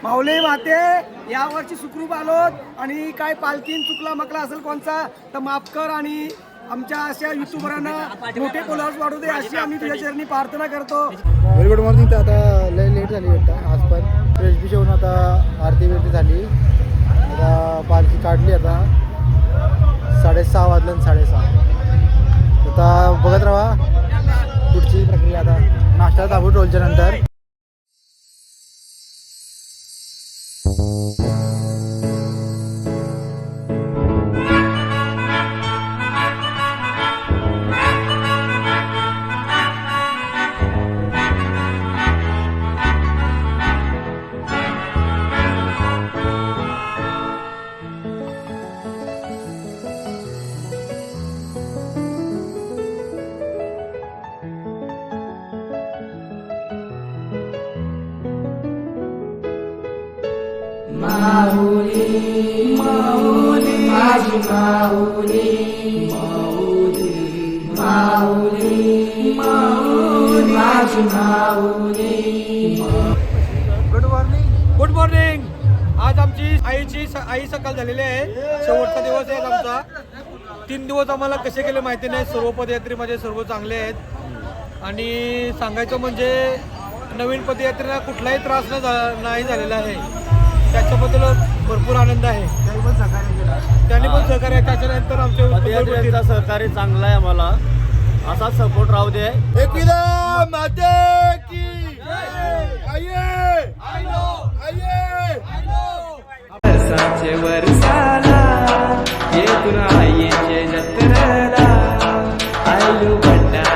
माऊली माते यावर्षी सुखरूप आलोत आणि काय पालखीन चुकला मकला असेल कोणचा तर माफ कर आणि आमच्या अशा युट्यूबरांना मोठे फॉलोअर्स वाढू दे अशी आम्ही तुझ्या चरणी प्रार्थना करतो. Very good morning. तर आता लय लेट झाली वाटतं आज पण एस बी शेवून आता आरती बिरती झाली. आता पालखी काढली आता 6:30 वाजलं 6:30. आता बघत राहा पुढची प्रक्रिया. आता नाश्ता दाबू टोलच्या नंतर. माऊली माऊली माझी माऊली माऊली माऊली माऊली माझी माऊली. Good morning. Good morning. आज आमची आई सकाळ झालेली आहे. शेवटचा दिवस आहे आमचा. 3 दिवस आम्हाला कसे गेले माहिती नाही. सर्व पदयात्री माझे सर्व चांगले आहेत आणि सांगायचं म्हणजे नवीन पदयात्रेला कुठलाही त्रास नाही झालेला आहे. त्याच्याबद्दल भरपूर आनंद आहे. त्यांनी पण सहकार्य आहे. त्याच्यानंतर आमच्या सहकार्य चांगला आहे. आम्हाला असा सपोर्ट राहू दे. वर्षाला येथून आईचे जत्रेला आयलू भंडारा.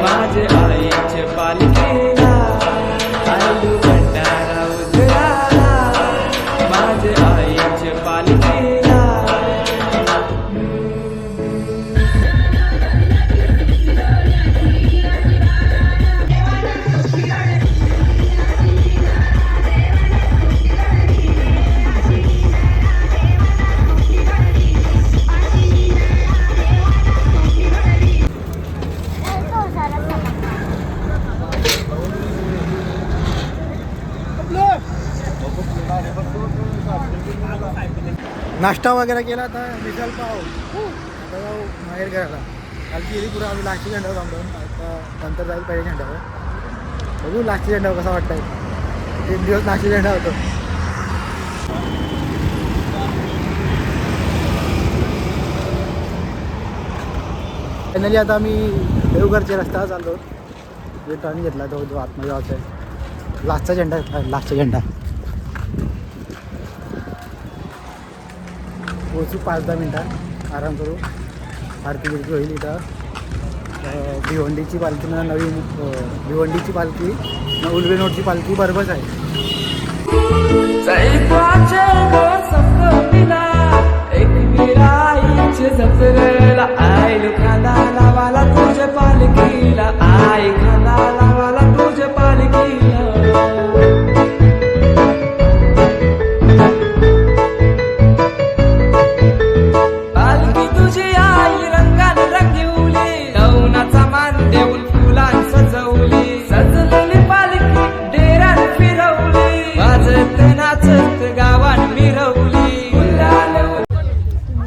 माझे आईचे पालखीला आयलू भंडारा उजळाला. माझे आईचे पालखीला नाश्ता वगैरे केला. आता मिसाल पाव आता जाऊ बाहेर घराला. काल गेली पुढं आम्ही लास्टची झेंडावर थांबलो. आता नंतर जाईल पहिले झेंडावर. बघू लास्टची झेंडावर कसा वाटतंय. 3 दिवस लास्टची झेंडा होतो. फायनली आता आम्ही देवघरच्या रस्त्यावर चाललो. जो टर्न घेतला तो आतमध्ये जायचा आहे. लास्टचा झेंडा घेतला. लास्टचा झेंडा पोचू 5-10 मिनटात. आराम करू. आरती बिरती होईल इथं. भिवंडीची पालखी नवीन भिवंडीची पालखी उलवेनोडची पालखी बरोबरच आहे. जत्रेला आयलू खांदा लावाला तुझ्या पालखीला. आई खांदा लावाला तुझ्या पालखीला. पालखी तुझी आई रंगाने रंगवली. नवनाचा मान देऊन फुलां सजवली. सजलेली पालखी डेऱ्यात फिरवली. वाजत नाचत गावात मिरवली.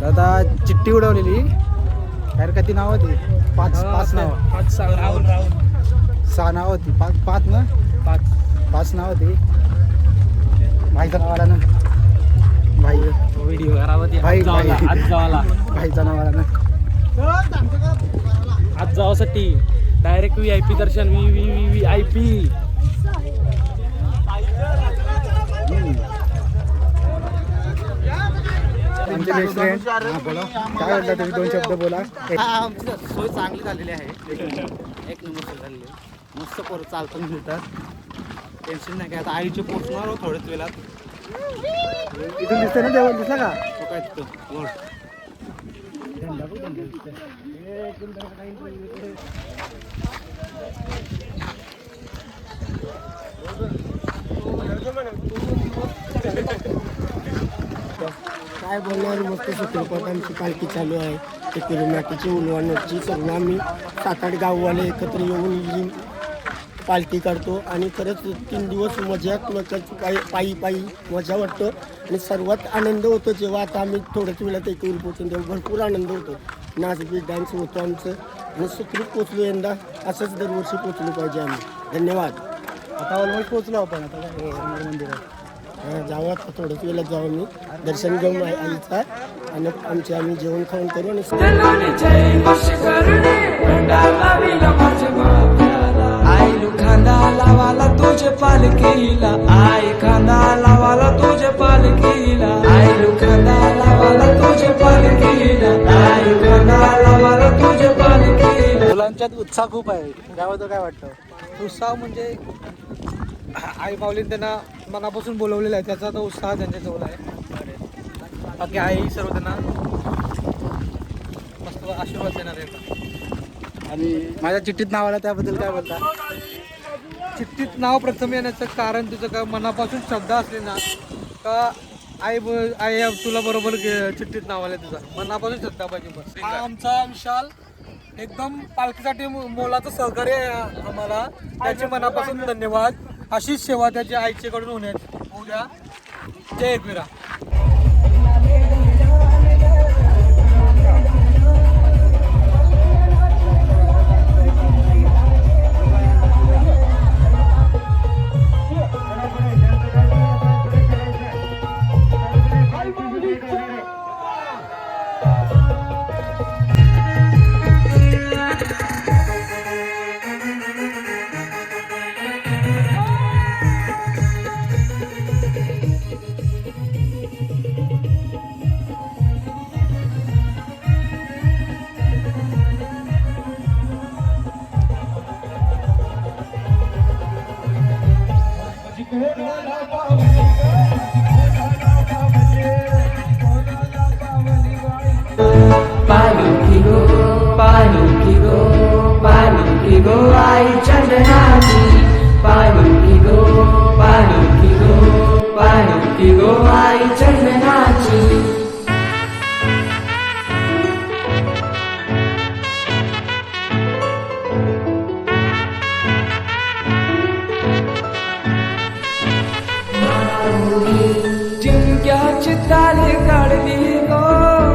आता चिठ्ठी उडवलेली. काय किती नाव होती? 5 नाव. 6 नाव होती. 5 ना 5 नाव होती. भाईचं नाव आला ना. भाई व्हिडिओ करावं. भाई भाईचा नाव आला ना. आज जावासाठी डायरेक्ट VIP दर्शन. VIP आमचे बेस्ट फ्रेंड बोला काय म्हणता तुम्ही 2 शब्द बोला. आमची सोय चांगली झालेली आहे. एक नंबर सोय झालेली आहे. मस्त पोरं चालताना मिळतात. टेन्शन नाही काय. आता आईचे पोचणार थोड्याच वेळात. इथून दिसतंय ना देवळ दिसला का? तो काय तिथं वर. काय बोलणार मस्त चित्रपट आमची पालखी चालू आहे. ते किलोमीटरची उलवानची सगळं आम्ही 7-8 गाववाले एकत्र येऊन ही पालखी काढतो आणि खरंच 3 दिवस मजा पायी पायी मजा वाटतो आणि सर्वात आनंद होतो जेव्हा आता आम्ही थोड्याच वेळात एकूण पोचून तेव्हा भरपूर आनंद होतो. नाचबीज डान्स होतो आमचं आणि सुखरूप पोचलो. यंदा असंच दरवर्षी पोचलो पाहिजे आम्ही. धन्यवाद. आता ऑलमोस्ट पोहोचलो आपण आता काय मंदिरात. जाऊ आता थोड्याच वेळात जाऊ आम्ही दर्शन घेऊन आईचा आणि आम्ही जेवण खाऊन करू आणि आई खांदा लावाला तुझे पालखीला. आई खांदा लावाला तुझे पालखीला. आई खांदा लावाला तुझे पालखीला. आई खांदा लावाला तुझे पालखीला. मुलांच्यात उत्साह खूप आहे. त्याबद्दल काय वाटतं? उत्साह म्हणजे आई माऊलीने त्यांना मनापासून बोलवलेलं आहे, त्याचा तो उत्साह त्यांच्याजवळ आहे. बाकी आई सर्व त्यांना मस्त आशीर्वाद देणार आहे. आणि माझ्या चिठ्ठीत नाव आलं त्याबद्दल काय बोलता? चिठ्ठीत नाव प्रथम येण्याचं कारण तुझं का मनापासून श्रद्धा असली ना का आई तुला बरोबर चिठ्ठीत नाव आलं. तुझं मनापासून श्रद्धा पाहिजे बस. हा आमचा विशाल एकदम पालखीसाठी मोलाचं सहकार्य आहे आम्हाला. त्याचे मनापासून धन्यवाद. अशीच सेवा त्याच्या आईच्याकडून होऊ द्या. जय एकविरा. पालखी गो आई चंदनाची. पालखी गो आई चंदनाची. जिंक्याची ताल काढली गो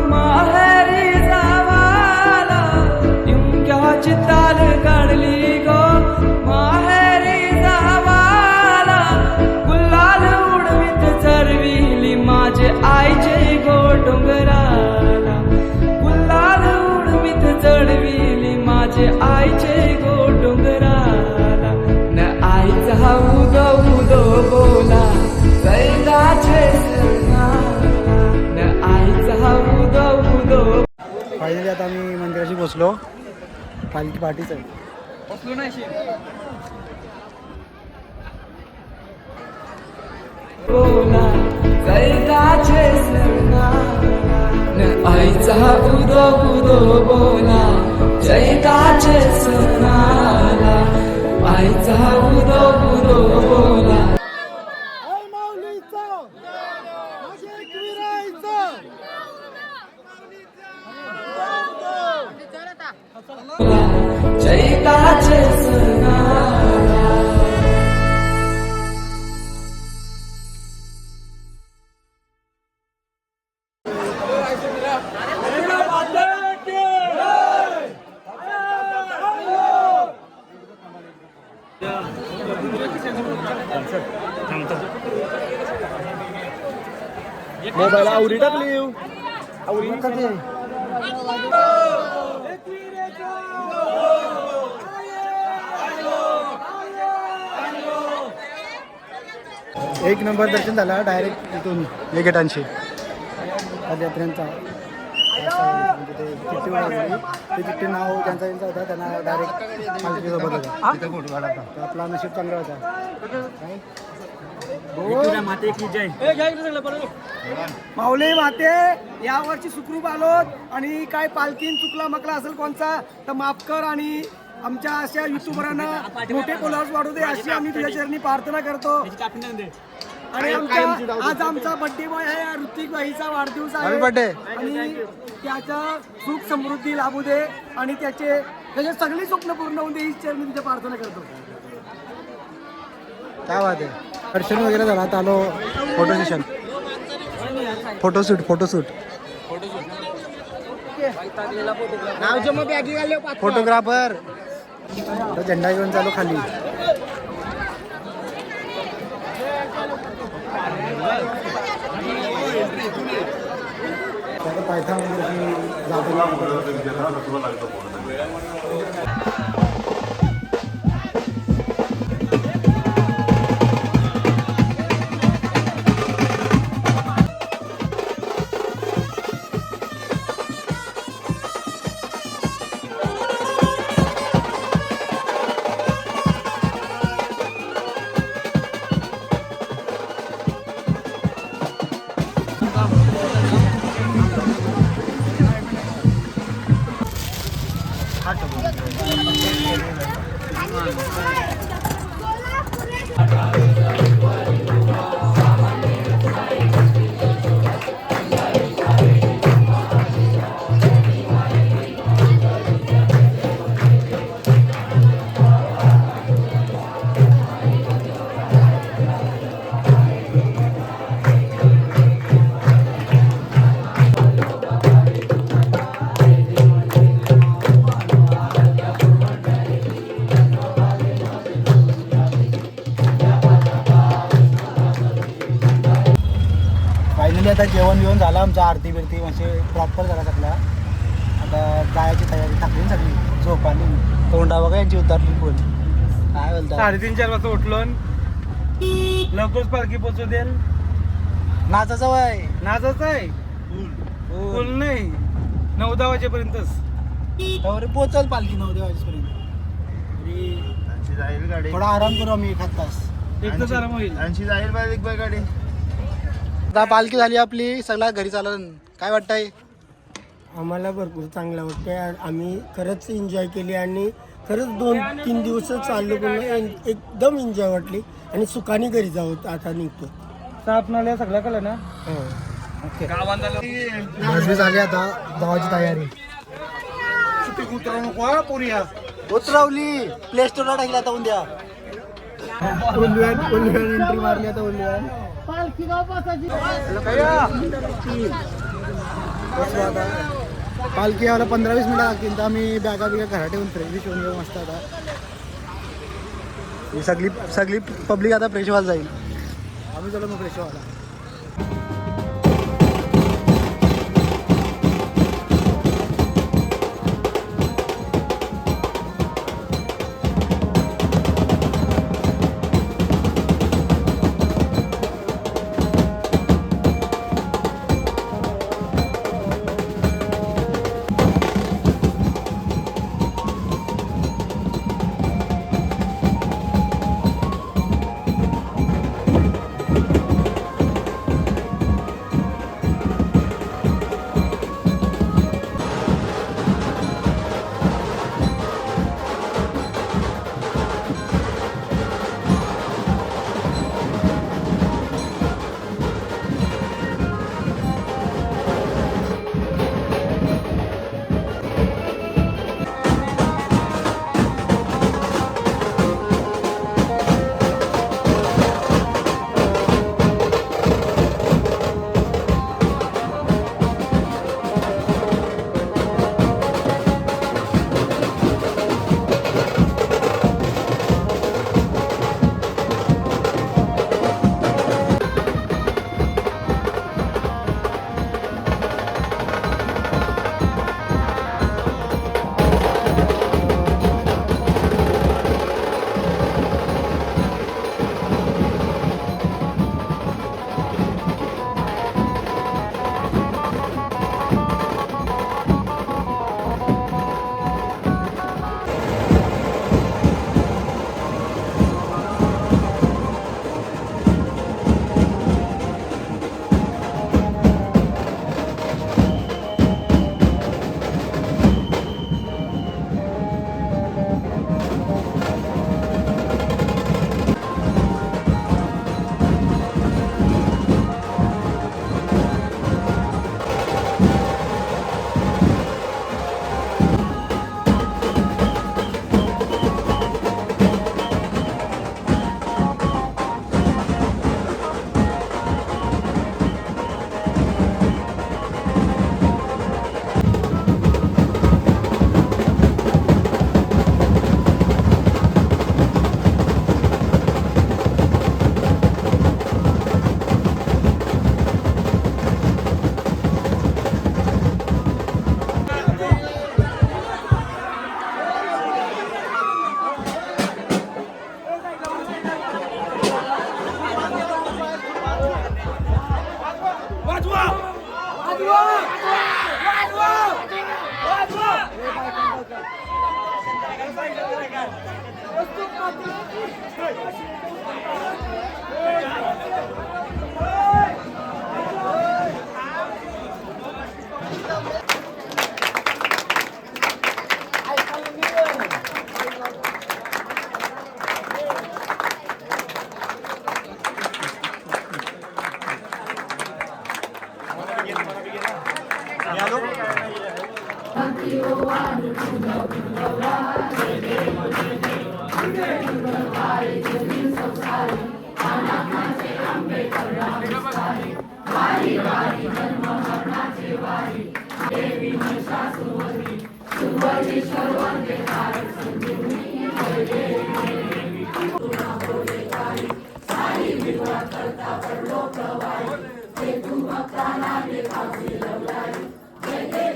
माहेरी जावाला. जिंक्याची ताल काढली गो माहेरी जावाला. गुलाल उडवीत चरविली माझे आईचे गो डोंगराला. गुलाल उडवीत चढविली माझे आईचे गो डोंगराला. न आईचा उदो उदो बोला कैदाचे न आईचा उदो उदो. फायनली आता आम्ही मंदिराशी पोचलो. पालखी पाठीच आहे. बसलो नाही बोला कैदाचे न आईचा उदो उदो बोला जैदाचे सणाला. आईचा उदो उदो बोला. जैदाचे सणाला. मोबाईल आवरी टाकली. आवरी कधी एक नंबर दर्शन झाला डायरेक्ट इथून गेटांशी. पदयात्र्यांचा म्हणजे ते चिठ्ठी वाजली ते चिठ्ठी नाव ज्यांचा यांचा होता त्यांना डायरेक्ट पालखीसोबत होता तर आपला नशीब चांगला होता. माते की जय. माऊली माते यावर्षी सुखरूप आलो आणि काय पालखीन चुकला मकला असेल कोणचा तर माफ कर आणि आमच्या अशा युट्यूबरांना मोठे फॉलोअर्स वाढू दे अशी आम्ही तुझ्या चरणी प्रार्थना करतो. आणि आज आमचा बर्थडे बॉय आहे ऋतिक भाईचा वाढदिवस आहे. Happy birthday. आणि त्याच्या सुख समृद्धी लाभू दे आणि त्याचे सगळी स्वप्न पूर्ण होऊन दे ही चरणी तुझ्या प्रार्थना करतो. काय बात आहे. दर्शन वगैरे झालं आता आलो फोटो सेशन फोटोशूट फोटोग्राफर झेंडा घेऊन चालू खाली. पायथन फायनली आता जेवण बिवण झालं आमचं आरती बिरती म्हणजे प्रॉपर झाला सगळा. आता जायची तयारी टाकली ना सगळी झोपाली तोंडा बघा यांची उतारली फुल. काय बोलतात 3:30-4 वाजता उठलो लवकरच पालखी पोचू देल. नाचाचं वय नाचायचं आहे फुल नाही 9-10 वाजेपर्यंतच. त्यावर पोचल पालखी 9 वाजेपर्यंत. थोडा आराम करू आम्ही 1 तास. एक तास आराम होईल. आता पालखी झाली आपली सगळा घरी चाललं. काय वाटतंय? आम्हाला भरपूर चांगलं वाटतं. आम्ही खरंच एन्जॉय केली आणि खरंच 2-3 दिवस चाललो पण एकदम एन्जॉय वाटली आणि सुखाने घरी जाऊ आता निघतो. साप नाल्या सगळ्या कळलं ना. ओके बस झाली आता जावाची तयारी. उतरवली प्ले स्टोरला टाकली आता उद्या. एंट्री मारली आता उल्लून. पालखी यायला 15-20 मिनिटं लागतील तर आम्ही बॅगा बिगा घरात ठेवून फ्रेश होऊन घेऊ मस्त. आता ही सगळी पब्लिक आता फ्रेश व्हायला जाईल. आम्ही चलो मग फ्रेश व्हायला.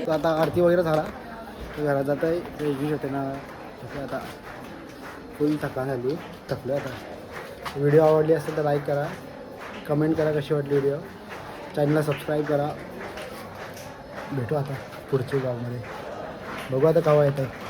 तर आता आरती वगैरे झाला घरात जात आहे रेल्वे होते ना तसे आता फुल थकान झाली थकलो आता. व्हिडिओ आवडली असेल तर लाईक करा, कमेंट करा कशी वाटली व्हिडिओ, चॅनलला सबस्क्राईब करा. भेटू आता पुढच्या गावामध्ये, बघू आता केव्हा येतं.